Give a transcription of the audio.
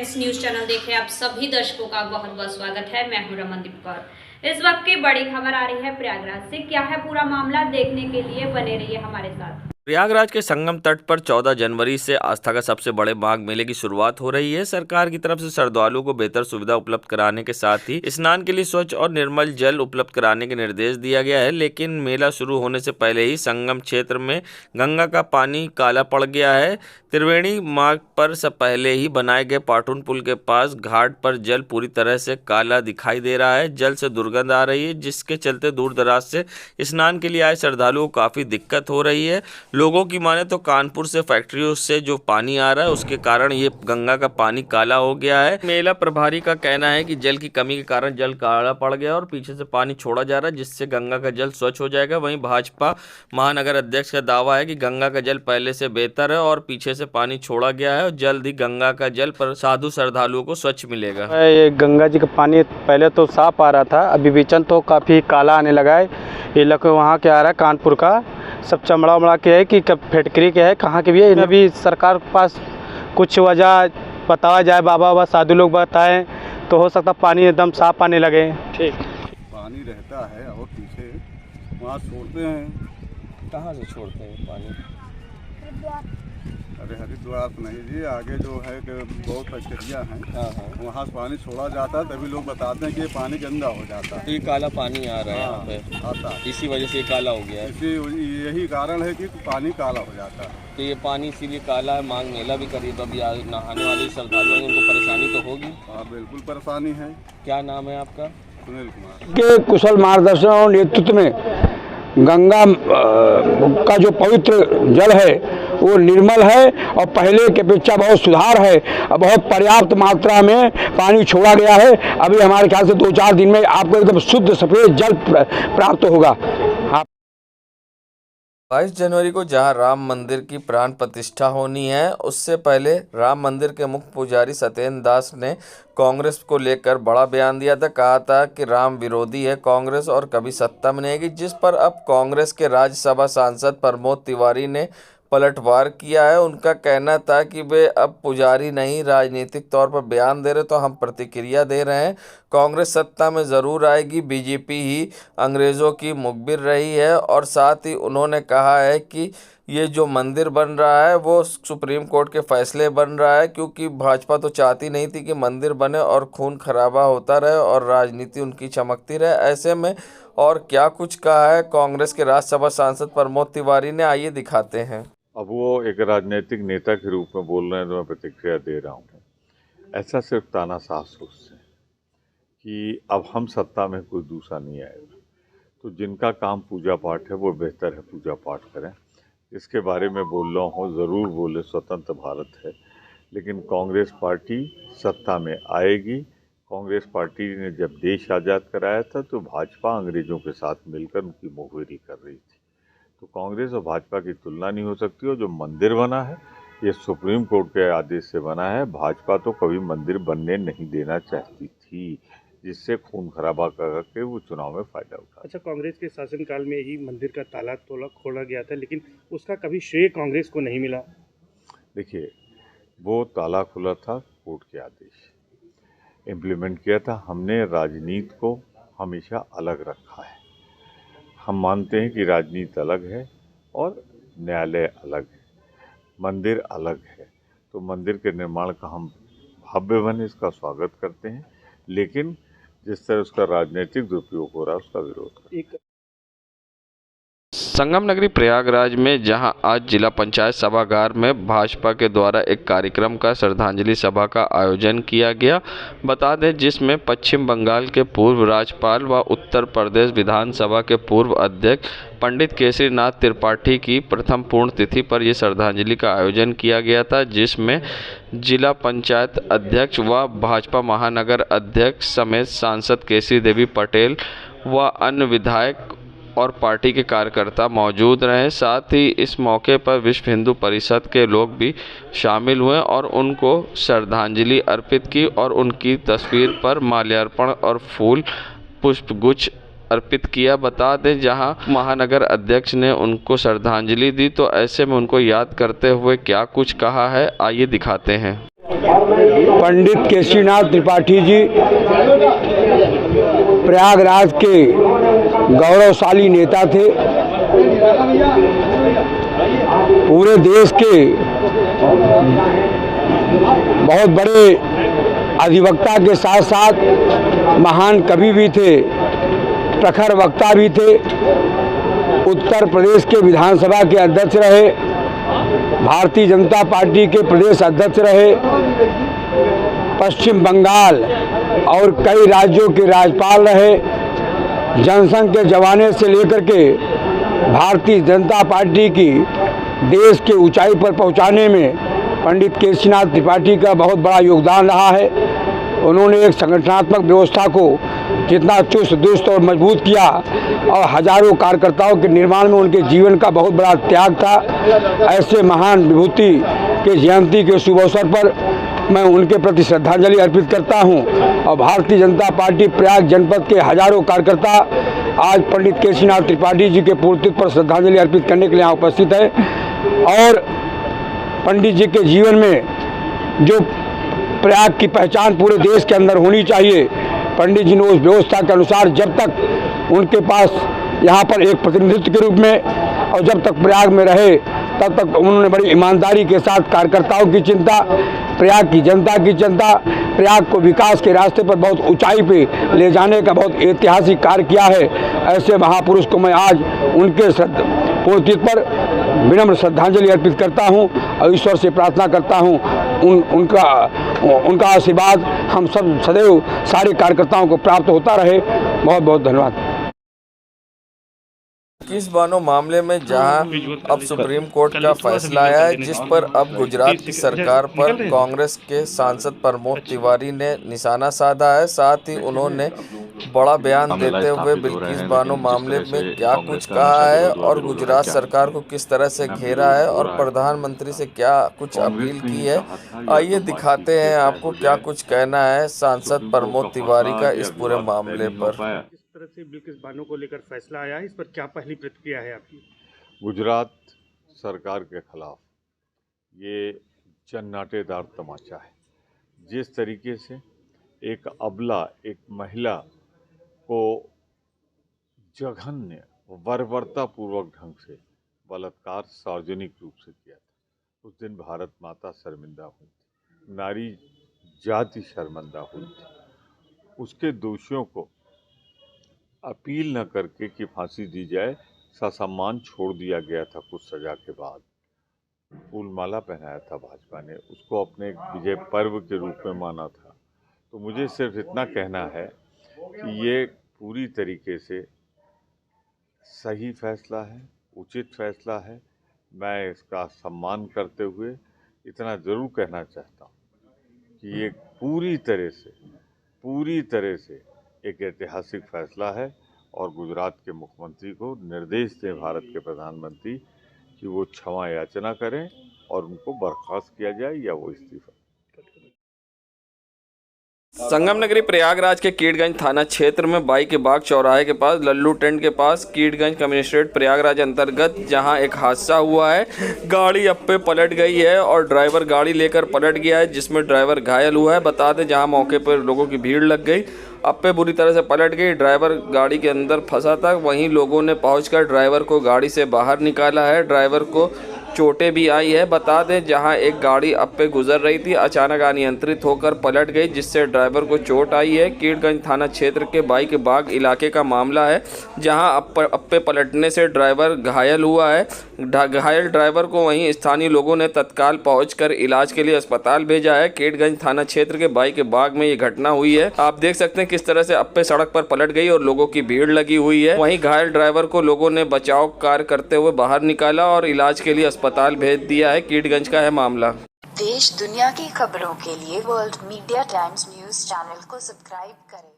Times news channel देख रहे आप सभी दर्शकों का बहुत बहुत स्वागत है। मैं हूं रमनदीप कौर। इस वक्त की बड़ी खबर आ रही है प्रयागराज से। क्या है पूरा मामला, देखने के लिए बने रहिए हमारे साथ। प्रयागराज के संगम तट पर 14 जनवरी से आस्था का सबसे बड़े माघ मेले की शुरुआत हो रही है। सरकार की तरफ से श्रद्धालुओं को बेहतर सुविधा उपलब्ध कराने के साथ ही स्नान के लिए स्वच्छ और निर्मल जल उपलब्ध कराने के निर्देश दिया गया है। लेकिन मेला शुरू होने से पहले ही संगम क्षेत्र में गंगा का पानी काला पड़ गया है। त्रिवेणी मार्ग पर से पहले ही बनाए गए पाटून पुल के पास घाट पर जल पूरी तरह से काला दिखाई दे रहा है। जल से दुर्गंध आ रही है, जिसके चलते दूर दराज से स्नान के लिए आए श्रद्धालुओं को काफी दिक्कत हो रही है। लोगों की माने तो कानपुर से फैक्ट्रियों से जो पानी आ रहा है उसके कारण ये गंगा का पानी काला हो गया है। मेला प्रभारी का कहना है कि जल की कमी के कारण जल काला पड़ गया और पीछे से पानी छोड़ा जा रहा है, जिससे गंगा का जल स्वच्छ हो जाएगा। वहीं भाजपा महानगर अध्यक्ष का दावा है कि गंगा का जल पहले से बेहतर है और पीछे से पानी छोड़ा गया है और जल्द ही गंगा का जल पर साधु श्रद्धालुओं को स्वच्छ मिलेगा। ये गंगा जी का पानी पहले तो साफ आ रहा था, अभी बीचन तो काफ़ी काला आने लगा है। ये लड़के वहाँ के आ रहा है कानपुर का, सब चमड़ा उमड़ा के है कि फैक्ट्री के है, कहाँ के भी है। अभी सरकार के पास कुछ वजह बताया जाए, बाबा साधु लोग बताएं तो हो सकता पानी एकदम साफ आने लगे। ठीक पानी रहता है और पीछे वहाँ छोड़ते हैं। कहाँ से छोड़ते हैं पानी? अरे हरिद्वार नहीं जी, आगे जो है कि बहुत फैक्ट्रियाँ हैं, वहाँ से पानी छोड़ा जाता है, तभी लोग बताते हैं कि ये पानी गंदा हो जाता है। ये काला पानी आ रहा है यहाँ पे आता है, इसी वजह से ये काला हो गया है। यही कारण है कि पानी काला हो जाता है। तो ये पानी इसीलिए काला है। माघ मेला भी करीब अभी नहाने वाले श्रद्धालुओं को परेशानी तो होगी। हाँ बिल्कुल परेशानी है। क्या नाम है आपका? सुनील कुमार के कुशल मार्गदर्शन और नेतृत्व में गंगा का जो पवित्र जल है वो निर्मल है और पहले की अपेक्षा बहुत सुधार है। बहुत पर्याप्त मात्रा में पानी छोड़ा गया है। अभी हमारे ख्याल से 2-4 दिन में आपको एकदम शुद्ध सफेद जल प्राप्त होगा। 22 जनवरी को जहां राम मंदिर की प्राण प्रतिष्ठा होनी है, उससे पहले राम मंदिर के मुख्य पुजारी सत्येंद्र दास ने कांग्रेस को लेकर बड़ा बयान दिया था। कहा था कि राम विरोधी है कांग्रेस और कभी सत्ता में नहीं आएगी, जिस पर अब कांग्रेस के राज्यसभा सांसद प्रमोद तिवारी ने पलटवार किया है। उनका कहना था कि वे अब पुजारी नहीं राजनीतिक तौर पर बयान दे रहे, तो हम प्रतिक्रिया दे रहे हैं। कांग्रेस सत्ता में ज़रूर आएगी, बीजेपी ही अंग्रेज़ों की मुखबिर रही है। और साथ ही उन्होंने कहा है कि ये जो मंदिर बन रहा है वो सुप्रीम कोर्ट के फैसले बन रहा है, क्योंकि भाजपा तो चाहती नहीं थी कि मंदिर बने और खून खराबा होता रहे और राजनीति उनकी चमकती रहे। ऐसे में और क्या कुछ कहा है कांग्रेस के राज्यसभा सांसद प्रमोद तिवारी ने, आइए दिखाते हैं। अब वो एक राजनीतिक नेता के रूप में बोल रहे हैं तो मैं प्रतिक्रिया दे रहा हूँ। ऐसा सिर्फ तानाशाह सोचते हैं कि अब हम सत्ता में कोई दूसरा नहीं आएगा, तो जिनका काम पूजा पाठ है वो बेहतर है पूजा पाठ करें। इसके बारे में बोल रहा हूँ, ज़रूर बोले, स्वतंत्र भारत है, लेकिन कांग्रेस पार्टी सत्ता में आएगी। कांग्रेस पार्टी ने जब देश आज़ाद कराया था तो भाजपा अंग्रेज़ों के साथ मिलकर उनकी मुखबिरी कर रही थी, तो कांग्रेस और भाजपा की तुलना नहीं हो सकती। और जो मंदिर बना है ये सुप्रीम कोर्ट के आदेश से बना है। भाजपा तो कभी मंदिर बनने नहीं देना चाहती थी, जिससे खून खराबा करके वो चुनाव में फ़ायदा उठा। अच्छा, कांग्रेस के शासनकाल में ही मंदिर का ताला तोला खोला गया था, लेकिन उसका कभी श्रेय कांग्रेस को नहीं मिला। देखिए, वो ताला खुला था, कोर्ट के आदेश इम्प्लीमेंट किया था। हमने राजनीति को हमेशा अलग रखा है। हम मानते हैं कि राजनीति अलग है और न्यायालय अलग है, मंदिर अलग है। तो मंदिर के निर्माण का हम भव्य बने इसका स्वागत करते हैं, लेकिन जिस तरह उसका राजनीतिक दुरुपयोग हो रहा है उसका विरोध करते हैं। संगम नगरी प्रयागराज में जहां आज जिला पंचायत सभागार में भाजपा के द्वारा एक कार्यक्रम का श्रद्धांजलि सभा का आयोजन किया गया। बता दें, जिसमें पश्चिम बंगाल के पूर्व राज्यपाल व उत्तर प्रदेश विधानसभा के पूर्व अध्यक्ष पंडित केसरीनाथ त्रिपाठी की प्रथम पुण्यतिथि पर यह श्रद्धांजलि का आयोजन किया गया था, जिसमें जिला पंचायत अध्यक्ष व भाजपा महानगर अध्यक्ष समेत सांसद केसरी देवी पटेल व अन्य विधायक और पार्टी के कार्यकर्ता मौजूद रहे। साथ ही इस मौके पर विश्व हिंदू परिषद के लोग भी शामिल हुए और उनको श्रद्धांजलि अर्पित की और उनकी तस्वीर पर माल्यार्पण और फूल पुष्पगुच्छ अर्पित किया। बता दें, जहां महानगर अध्यक्ष ने उनको श्रद्धांजलि दी, तो ऐसे में उनको याद करते हुए क्या कुछ कहा है, आइए दिखाते हैं। पंडित केशीनाथ त्रिपाठी जी प्रयागराज के गौरवशाली नेता थे। पूरे देश के बहुत बड़े अधिवक्ता के साथ साथ महान कवि भी थे, प्रखर वक्ता भी थे। उत्तर प्रदेश के विधानसभा के अध्यक्ष रहे, भारतीय जनता पार्टी के प्रदेश अध्यक्ष रहे, पश्चिम बंगाल और कई राज्यों के राज्यपाल रहे। जनसंघ के जमाने से लेकर के भारतीय जनता पार्टी की देश के ऊंचाई पर पहुंचाने में पंडित केशीनाथ त्रिपाठी का बहुत बड़ा योगदान रहा है। उन्होंने एक संगठनात्मक व्यवस्था को जितना चुस्त दुरुस्त और मजबूत किया और हजारों कार्यकर्ताओं के निर्माण में उनके जीवन का बहुत बड़ा त्याग था। ऐसे महान विभूति के जयंती के शुभ अवसर पर मैं उनके प्रति श्रद्धांजलि अर्पित करता हूं और भारतीय जनता पार्टी प्रयाग जनपद के हजारों कार्यकर्ता आज पंडित केशीनाथ त्रिपाठी जी के पुण्यतिथि पर श्रद्धांजलि अर्पित करने के लिए यहाँ उपस्थित है। और पंडित जी के जीवन में जो प्रयाग की पहचान पूरे देश के अंदर होनी चाहिए, पंडित जी ने उस व्यवस्था के अनुसार जब तक उनके पास यहाँ पर एक प्रतिनिधित्व के रूप में और जब तक प्रयाग में रहे तब तक उन्होंने बड़ी ईमानदारी के साथ कार्यकर्ताओं की चिंता, प्रयाग की जनता की चिंता, प्रयाग को विकास के रास्ते पर बहुत ऊंचाई पे ले जाने का बहुत ऐतिहासिक कार्य किया है। ऐसे महापुरुष को मैं आज उनके पुण्यतिथि पर विनम्र श्रद्धांजलि अर्पित करता हूं और ईश्वर से प्रार्थना करता हूं उनका आशीर्वाद हम सब सदैव सारे कार्यकर्ताओं को प्राप्त होता रहे। बहुत बहुत धन्यवाद। किस बानो मामले में जहां अब सुप्रीम कोर्ट का फैसला आया है, जिस पर अब गुजरात की सरकार पर कांग्रेस के सांसद प्रमोद तिवारी ने निशाना साधा है। साथ ही उन्होंने बड़ा बयान देते हुए बिल्किस बानो मामले में क्या कुछ कहा है और गुजरात सरकार को किस तरह से घेरा है और प्रधानमंत्री से क्या कुछ अपील की है। आइए दिखाते हैं आपको क्या कुछ कहना है सांसद प्रमोद तिवारी का इस पूरे मामले पर। तरह से बिल्किस बानो को लेकर फैसला आया है, इस पर क्या पहली प्रतिक्रिया है आपकी? गुजरात सरकार के खिलाफ ये जन्नाटेदार तमाचा है। जिस तरीके से एक अबला, एक महिला को जघन्य बर्बरतापूर्वक ढंग से बलात्कार सार्वजनिक रूप से किया था, उस दिन भारत माता शर्मिंदा हुई थी, नारी जाति शर्मिंदा हुई थी। उसके दोषियों को अपील न करके कि फांसी दी जाए, ससम्मान छोड़ दिया गया था। कुछ सजा के बाद फूलमाला पहनाया था भाजपा ने, उसको अपने विजय पर्व के रूप में माना था। तो मुझे सिर्फ इतना कहना है कि ये पूरी तरीके से सही फैसला है, उचित फैसला है। मैं इसका सम्मान करते हुए इतना ज़रूर कहना चाहता हूँ कि ये पूरी तरह से एक ऐतिहासिक फैसला है और गुजरात के मुख्यमंत्री को निर्देश दें भारत के प्रधानमंत्री कि वो क्षमा याचना करें और उनको बर्खास्त किया जाए या वो इस्तीफा। संगम नगरी प्रयागराज के कीड़गंज थाना क्षेत्र में बाई के बाग चौराहे के पास लल्लू टेंट के पास कीड़गंज कमिश्नरेट प्रयागराज अंतर्गत जहां एक हादसा हुआ है। गाड़ी अप्पे पलट गई है और ड्राइवर गाड़ी लेकर पलट गया है, जिसमें ड्राइवर घायल हुआ है। बता दें जहां मौके पर लोगों की भीड़ लग गई, अप्पे बुरी तरह से पलट गई, ड्राइवर गाड़ी के अंदर फंसा था। वहीं लोगों ने पहुंचकर ड्राइवर को गाड़ी से बाहर निकाला है। ड्राइवर को चोटें भी आई है। बता दें जहां एक गाड़ी अप्पे गुजर रही थी, अचानक अनियंत्रित होकर पलट गई, जिससे ड्राइवर को चोट आई है। कीड़गंज थाना क्षेत्र के बाई के बाग इलाके का मामला है, जहां अप्पे पलटने से ड्राइवर घायल हुआ है। घायल ड्राइवर को वहीं स्थानीय लोगों ने तत्काल पहुंचकर इलाज के लिए अस्पताल भेजा है। कीड़गंज थाना क्षेत्र के बाई के बाग में ये घटना हुई है। आप देख सकते हैं किस तरह से अप्पे सड़क पर पलट गई और लोगों की भीड़ लगी हुई है। वहीं घायल ड्राइवर को लोगों ने बचाव कार्य करते हुए बाहर निकाला और इलाज के लिए अस्पताल भेज दिया है। कीड़गंज का है मामला। देश दुनिया की खबरों के लिए world media times news channel को सब्सक्राइब करें।